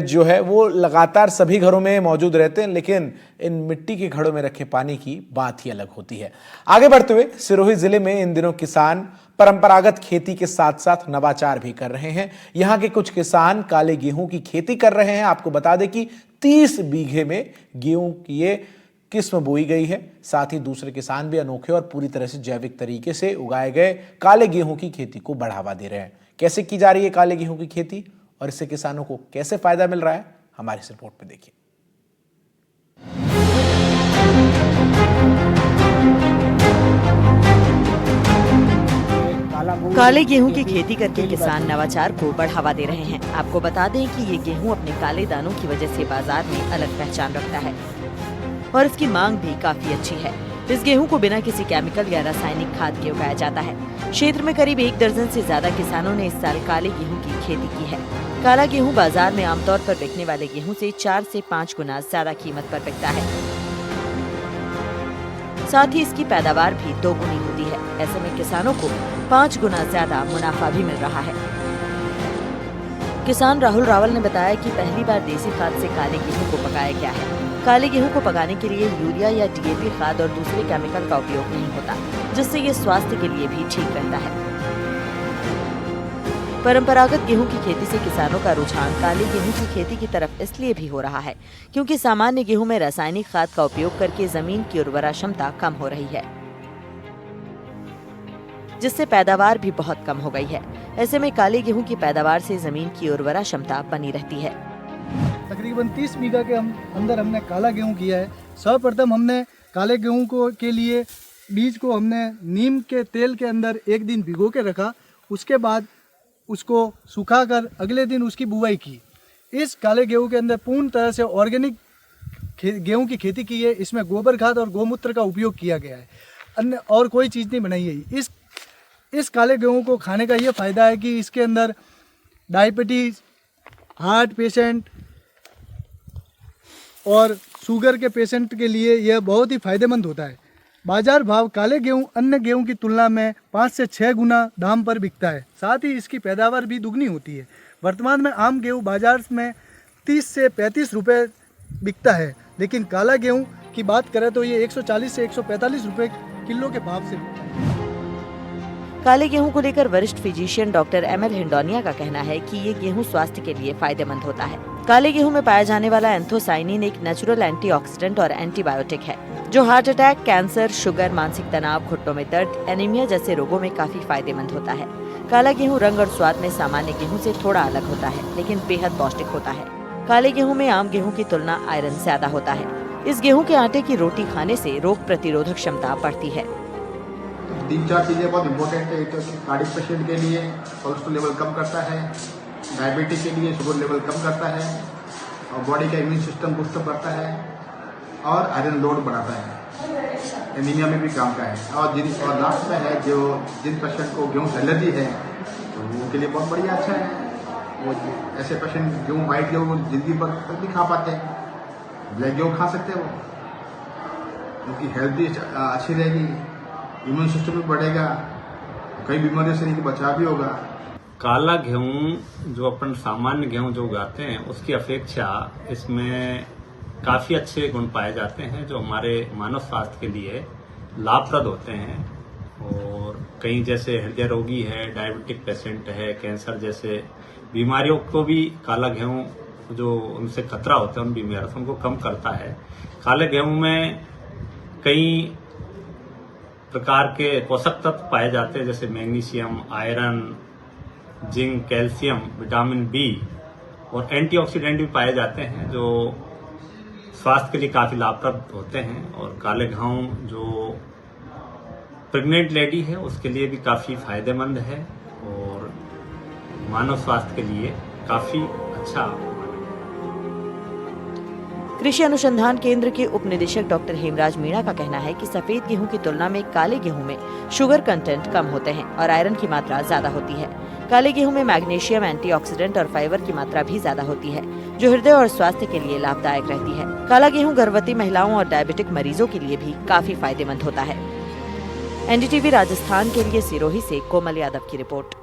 जो है वो लगातार सभी घरों में मौजूद रहते हैं, लेकिन इन मिट्टी के घड़ों में रखे पानी की बात ही अलग होती है। आगे बढ़ते हुए सिरोही जिले में इन दिनों किसान परंपरागत खेती के साथ साथ नवाचार भी कर रहे हैं। यहाँ के कुछ किसान काले गेहूं की खेती कर रहे हैं। आपको बता दें कि 30 बीघे में गेहूं की ये किस्म बोई गई है। साथ ही दूसरे किसान भी अनोखे और पूरी तरह से जैविक तरीके से उगाए गए काले गेहूं की खेती को बढ़ावा दे रहे हैं। कैसे की जा रही है काले गेहूं की खेती और इससे किसानों को कैसे फायदा मिल रहा है, हमारी इस रिपोर्ट में देखिए। काले गेहूं की खेती करके किसान नवाचार को बढ़ावा दे रहे हैं। आपको बता दें कि ये गेहूं अपने काले दानों की वजह से बाजार में अलग पहचान रखता है और इसकी मांग भी काफी अच्छी है। इस गेहूं को बिना किसी केमिकल या रासायनिक खाद के उगाया जाता है। क्षेत्र में करीब 1 दर्जन से ज्यादा किसानों ने इस साल काले गेहूं की खेती की है। काला गेहूं बाजार में आमतौर पर बिकने वाले गेहूं से 4 से 5 गुना ज्यादा कीमत पर बिकता है। साथ ही इसकी पैदावार भी 2 गुनी होती है। ऐसे में किसानों को 5 गुना ज्यादा मुनाफा भी मिल रहा है। किसान राहुल रावल ने बताया कि पहली बार देसी खाद से काले गेहूं को पकाया गया है। काले गेहूं को पकाने के लिए यूरिया या डीएपी खाद और दूसरे केमिकल का उपयोग नहीं होता, जिससे ये स्वास्थ्य के लिए भी ठीक रहता है। परंपरागत गेहूं की खेती से किसानों का रुझान काले गेहूं की खेती की तरफ इसलिए भी हो रहा है क्योंकि सामान्य गेहूं में रासायनिक खाद का उपयोग करके जमीन की उर्वरा क्षमता कम हो रही है, जिससे पैदावार भी बहुत कम हो गई है। ऐसे में काले गेहूं की पैदावार से जमीन की उर्वरा क्षमता बनी रहती है। तकरीबन 30 बीघा के अंदर हमने काला गेहूं किया है। सर्वप्रथम हमने काले गेहूं के लिए बीज को हमने नीम के तेल के अंदर 1 दिन भिगो के रखा। उसके बाद उसको सुखाकर अगले दिन उसकी बुआई की। इस काले गेहूं के अंदर पूर्ण तरह से ऑर्गेनिक गेहूं की खेती की है। इसमें गोबर खाद और गौमूत्र का उपयोग किया गया है, अन्य और कोई चीज़ नहीं बनाई है। इस काले गेहूं को खाने का ये फ़ायदा है कि इसके अंदर डायबिटीज़, हार्ट पेशेंट और शुगर के पेशेंट के लिए यह बहुत ही फायदेमंद होता है। बाजार भाव काले गेहूं अन्य गेहूं की तुलना में 5 से 6 गुना दाम पर बिकता है। साथ ही इसकी पैदावार भी दुगनी होती है। वर्तमान में आम गेहूं बाजार में 30 से 35 रुपये बिकता है, लेकिन काला गेहूं की बात करें तो ये 140 से 145 रुपये किलो के भाव से बिकता है। काले गेहूं को लेकर वरिष्ठ फिजिशियन डॉक्टर ML हिंडोनिया का कहना है कि ये गेहूं स्वास्थ्य के लिए फायदेमंद होता है। काले गेहूं में पाया जाने वाला एंथोसाइनिन एक नेचुरल एंटीऑक्सीडेंट और एंटीबायोटिक है, जो हार्ट अटैक, कैंसर, शुगर, मानसिक तनाव, घुटनों में दर्द, एनीमिया जैसे रोगों में काफी फायदेमंद होता है। काला गेहूं रंग और स्वाद में सामान्य गेहूं से थोड़ा अलग होता है, लेकिन बेहद पौष्टिक होता है। काले गेहूं में आम गेहूं की तुलना आयरन ज्यादा होता है। इस गेहूं के आटे की रोटी खाने से रोग प्रतिरोधक क्षमता बढ़ती है। 3-4 चीज़ें बहुत इंपॉर्टेंट है। तो कार्डिक पेशेंट के लिए कोलेस्ट्रॉल लेवल कम करता है, डायबिटीज के लिए शुगर लेवल कम करता है और बॉडी का इम्यून सिस्टम बूस्टअप करता है और आयरन लोड बढ़ाता है, एनीमिया में भी काम का है। और लास्ट में है जिन पेशेंट को गेहूँ से एलर्जी है तो उनके लिए बहुत बढ़िया अच्छा है। वो ऐसे पेशेंट गेहूँ वाइट गेहूँ जिंदगी भर तक नहीं खा पाते, ब्लैक गेहूँ खा सकते हैं। वो उनकी हेल्थ भी अच्छी रहेगी, इम्यून सिस्टम भी बढ़ेगा, कई बीमारियों से इनकी बचाव भी होगा। काला गेहूं जो अपन सामान्य गेहूं जो उगाते हैं उसकी अपेक्षा इसमें काफ़ी अच्छे गुण पाए जाते हैं जो हमारे मानव स्वास्थ्य के लिए लाभप्रद होते हैं। और कई जैसे हृदय रोगी है, डायबिटिक पेशेंट है, कैंसर जैसे बीमारियों को भी काला गेहूं जो उनसे खतरा होता है उन बीमारियों उनको कम करता है। काले गेहूं में कई प्रकार के पोषक तत्व पाए जाते हैं जैसे magnesium, iron, zinc, calcium, vitamin B और एंटीऑक्सीडेंट भी पाए जाते हैं जो स्वास्थ्य के लिए काफी लाभप्रद होते हैं। और काले गेहूं जो प्रेग्नेंट लेडी है उसके लिए भी काफी फायदेमंद है और मानव स्वास्थ्य के लिए काफी अच्छा। कृषि अनुसंधान केंद्र के उप निदेशक डॉक्टर हेमराज मीणा का कहना है कि सफेद गेहूं की तुलना में काले गेहूं में शुगर कंटेंट कम होते हैं और आयरन की मात्रा ज्यादा होती है। काले गेहूं में मैग्नीशियम, एंटीऑक्सीडेंट और फाइबर की मात्रा भी ज्यादा होती है, जो हृदय और स्वास्थ्य के लिए लाभदायक रहती है। काला गेहूं गर्भवती महिलाओं और डायबिटिक मरीजों के लिए भी काफी फायदेमंद होता है। NDTV राजस्थान के लिए सिरोही से कोमल यादव की रिपोर्ट।